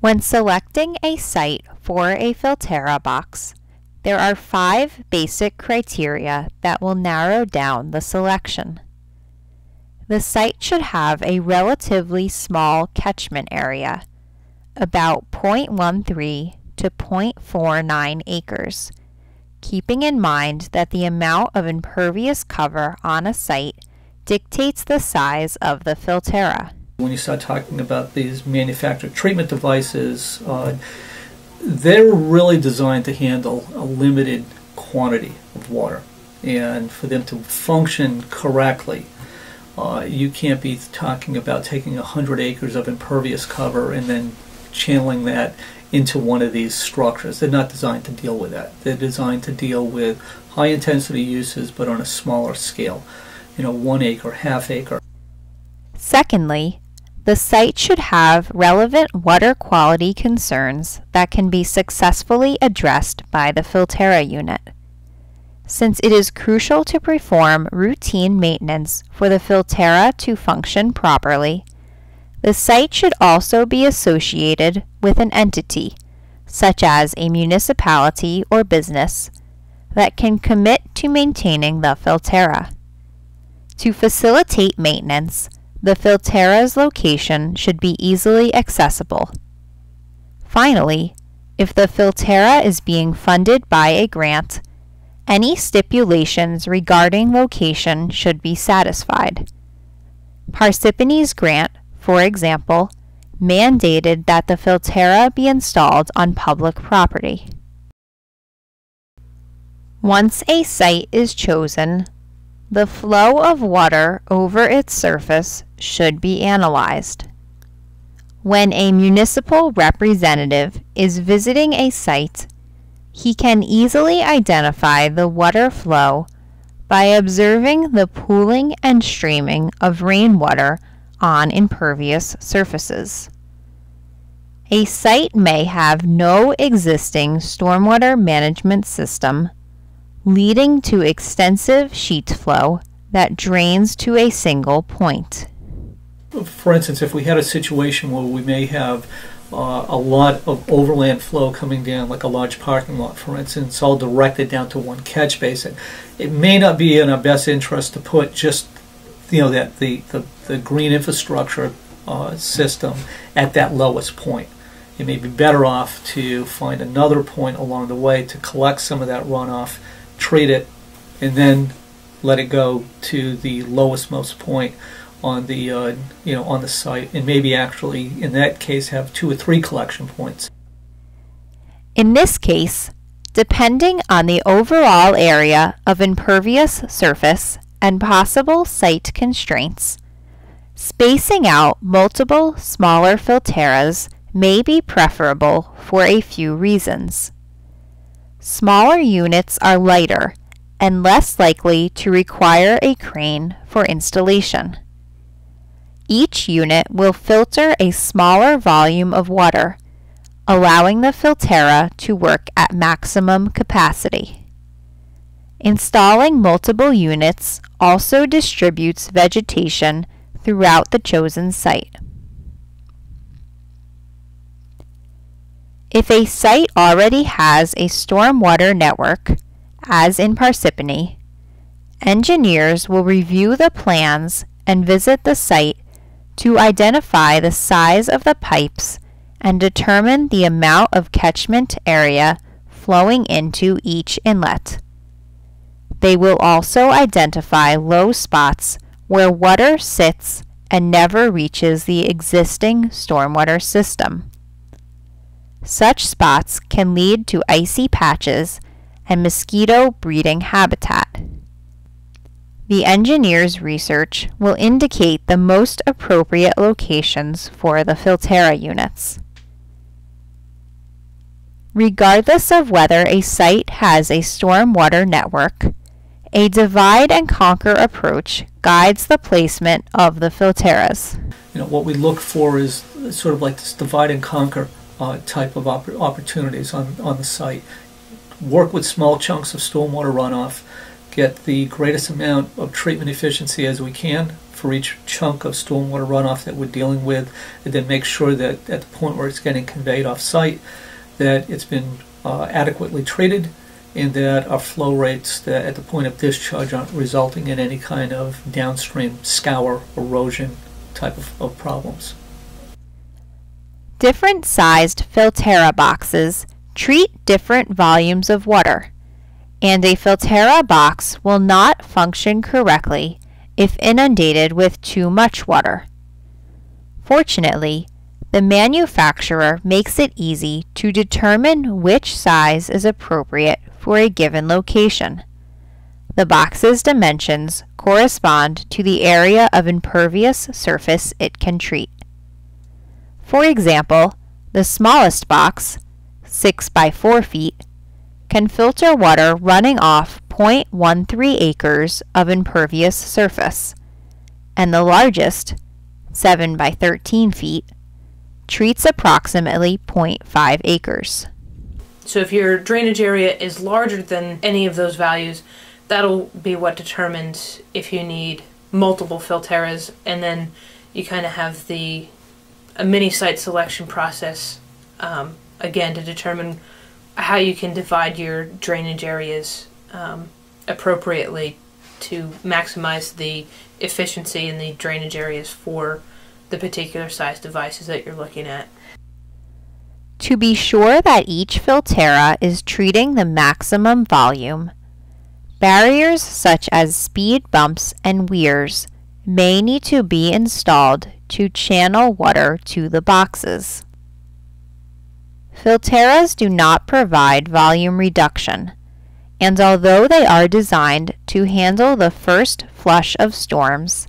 When selecting a site for a Filterra box, there are 5 basic criteria that will narrow down the selection. The site should have a relatively small catchment area, about 0.13 to 0.49 acres, keeping in mind that the amount of impervious cover on a site dictates the size of the Filterra. When you start talking about these manufactured treatment devices, they're really designed to handle a limited quantity of water. And for them to function correctly, you can't be talking about taking 100 acres of impervious cover and then channeling that into one of these structures. They're not designed to deal with that. They're designed to deal with high intensity uses but on a smaller scale, 1 acre, half acre. Secondly, the site should have relevant water quality concerns that can be successfully addressed by the Filterra unit. Since it is crucial to perform routine maintenance for the Filterra to function properly, the site should also be associated with an entity, such as a municipality or business, that can commit to maintaining the Filterra. To facilitate maintenance, the Filterra's location should be easily accessible. Finally, if the Filterra is being funded by a grant, any stipulations regarding location should be satisfied. Parsippany's grant, for example, mandated that the Filterra be installed on public property. Once a site is chosen, the flow of water over its surface should be analyzed. When a municipal representative is visiting a site, he can easily identify the water flow by observing the pooling and streaming of rainwater on impervious surfaces. A site may have no existing stormwater management system, leading to extensive sheet flow that drains to a single point. For instance, if we had a situation where we may have a lot of overland flow coming down, like a large parking lot, for instance, all directed down to one catch basin, it may not be in our best interest to put just that the green infrastructure system at that lowest point. It may be better off to find another point along the way to collect some of that runoff, treat it, and then let it go to the lowest most point on the on the site, and maybe actually in that case have 2 or 3 collection points. In this case, depending on the overall area of impervious surface and possible site constraints, spacing out multiple smaller Filterras may be preferable for a few reasons. Smaller units are lighter and less likely to require a crane for installation. Each unit will filter a smaller volume of water, allowing the Filterra to work at maximum capacity. Installing multiple units also distributes vegetation throughout the chosen site. If a site already has a stormwater network, as in Parsippany, engineers will review the plans and visit the site to identify the size of the pipes and determine the amount of catchment area flowing into each inlet. They will also identify low spots where water sits and never reaches the existing stormwater system. Such spots can lead to icy patches and mosquito breeding habitat. The engineer's research will indicate the most appropriate locations for the Filterra units. Regardless of whether a site has a stormwater network, a divide-and-conquer approach guides the placement of the Filterras. What we look for is sort of like this divide-and-conquer type of opportunities on the site. Work with small chunks of stormwater runoff, get the greatest amount of treatment efficiency as we can for each chunk of stormwater runoff that we're dealing with, and then make sure that at the point where it's getting conveyed off-site, that it's been adequately treated, and that our flow rates that at the point of discharge aren't resulting in any kind of downstream scour, erosion type of problems. Different sized Filterra boxes treat different volumes of water, and a Filterra box will not function correctly if inundated with too much water. Fortunately, the manufacturer makes it easy to determine which size is appropriate for a given location. The box's dimensions correspond to the area of impervious surface it can treat. For example, the smallest box, 6 by 4 feet, can filter water running off 0.13 acres of impervious surface, and the largest, 7 by 13 feet, treats approximately 0.5 acres. So if your drainage area is larger than any of those values, that'll be what determines if you need multiple Filterras, and then you kind of have a mini site selection process, again, to determine how you can divide your drainage areas appropriately to maximize the efficiency in the drainage areas for the particular size devices that you're looking at. To be sure that each Filterra is treating the maximum volume, barriers such as speed bumps and weirs may need to be installed to channel water to the boxes. Filterras do not provide volume reduction, and although they are designed to handle the first flush of storms,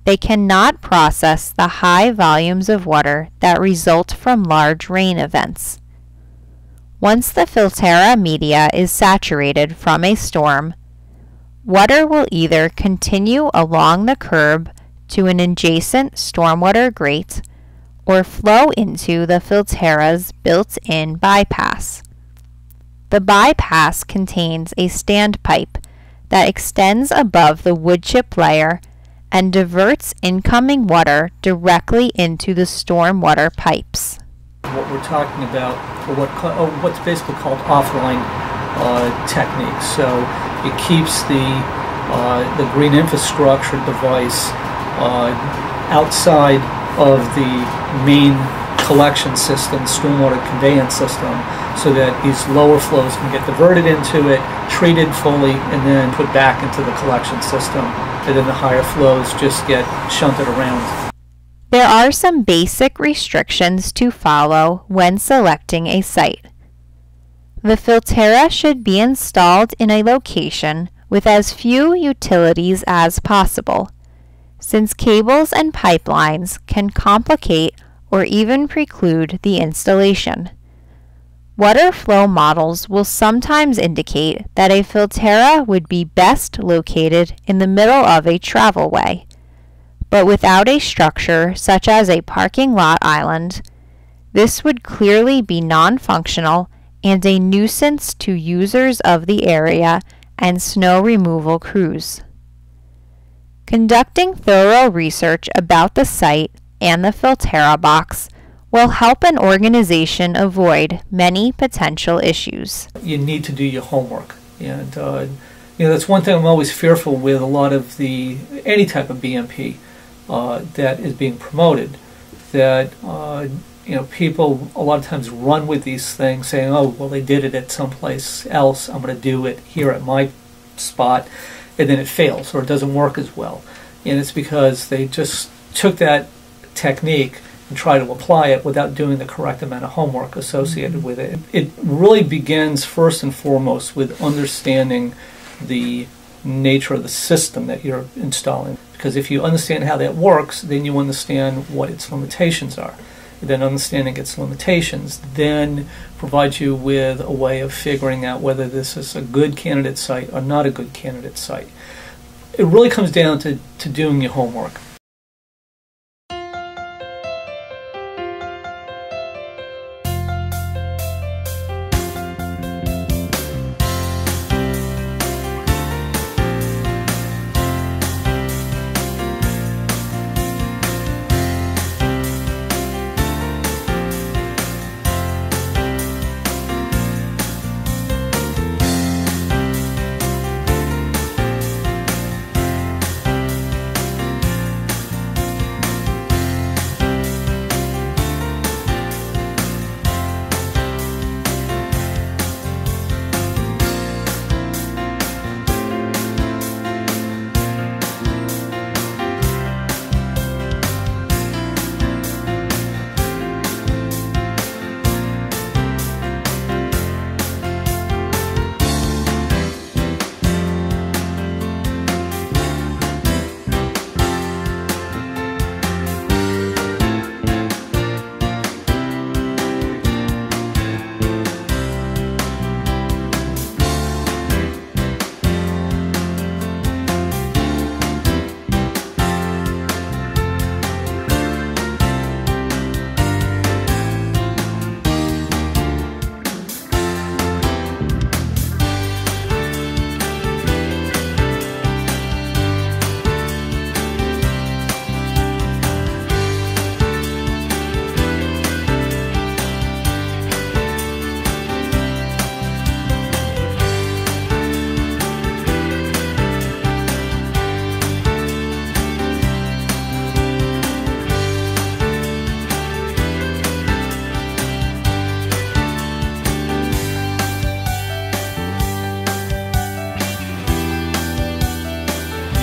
they cannot process the high volumes of water that result from large rain events. Once the Filterra media is saturated from a storm, water will either continue along the curb to an adjacent stormwater grate or flow into the Filterra's built-in bypass. The bypass contains a standpipe that extends above the wood chip layer and diverts incoming water directly into the stormwater pipes. What we're talking about, or what's basically called offline techniques. So it keeps the green infrastructure device outside of the main collection system, stormwater conveyance system, so that these lower flows can get diverted into it, treated fully, and then put back into the collection system, and then the higher flows just get shunted around. There are some basic restrictions to follow when selecting a site. The Filterra should be installed in a location with as few utilities as possible, since cables and pipelines can complicate or even preclude the installation. Water flow models will sometimes indicate that a Filterra would be best located in the middle of a travelway, but without a structure such as a parking lot island, this would clearly be non-functional and a nuisance to users of the area and snow removal crews. Conducting thorough research about the site and the Filterra box will help an organization avoid many potential issues. You need to do your homework, and that's one thing I'm always fearful with a lot of any type of BMP that is being promoted, that people a lot of times run with these things saying, oh, well, they did it at someplace else, I'm going to do it here at my spot, and then it fails or it doesn't work as well. And it's because they just took that technique and try to apply it without doing the correct amount of homework associated with it. It really begins first and foremost with understanding the nature of the system that you're installing. Because if you understand how that works, then you understand what its limitations are. And then understanding its limitations then provides you with a way of figuring out whether this is a good candidate site or not a good candidate site. It really comes down to doing your homework.